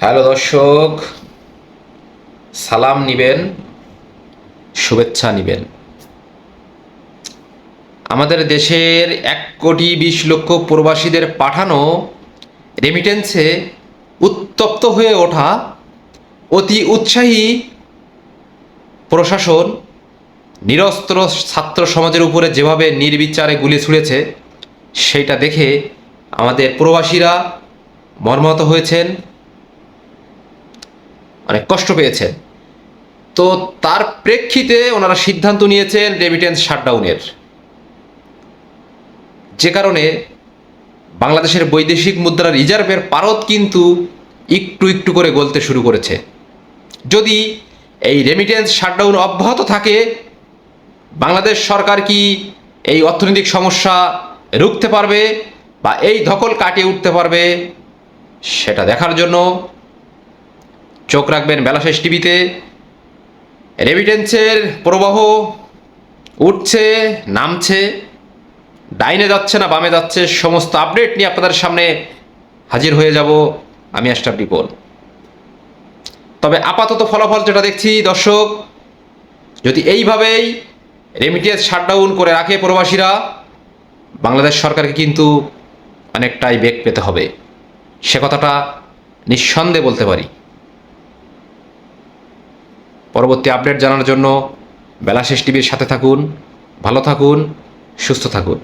Hello দর্শক, সালাম নিবেন, শুভেচ্ছা নিবেন। আমাদের দেশের 1,20,00,000 প্রবাসীদের পাঠানো রেমিটেন্সে উত্তপ্ত হয়ে ওঠা অতি উৎসাহী প্রশাসন নিরস্ত্র ছাত্র সমাজের উপরে যেভাবে নির্বিচারে গুলি ছুঁড়েছে, সেইটা দেখে আমাদের প্রবাসীরা মর্মাহত হয়েছেন, অনেক কষ্ট পেয়েছেন। তো তার প্রেক্ষিতে ওনারা সিদ্ধান্ত নিয়েছেন রেমিটেন্স শাটডাউনের, যে কারণে বাংলাদেশের বৈদেশিক মুদ্রা রিজার্ভের পারদ কিন্তু একটু একটু করে গলতে শুরু করেছে। যদি এই রেমিটেন্স শাটডাউন অব্যাহত থাকে, বাংলাদেশ সরকার কি এই অর্থনৈতিক সমস্যা রুখতে পারবে বা এই ধকল কাটিয়ে উঠতে পারবে, সেটা দেখার জন্য চোখ রাখবেন বেলাশেষ টিভিতে। রেমিটেন্সের প্রবাহ উঠছে, নামছে, ডাইনে যাচ্ছে না বামে যাচ্ছে, সমস্ত আপডেট নিয়ে আপনাদের সামনে হাজির হয়ে যাব আমি আশরাফ রিপন। তবে আপাতত ফলাফল যেটা দেখছি দর্শক, যদি এইভাবেই রেমিটেন্স শাটডাউন করে রাখে প্রবাসীরা, বাংলাদেশ সরকারকে কিন্তু অনেকটাই বেগ পেতে হবে, সে কথাটা নিঃসন্দেহে বলতে পারি। পরবর্তী আপডেট জানার জন্য বেলাশেষ টিভির সাথে থাকুন। ভালো থাকুন, সুস্থ থাকুন।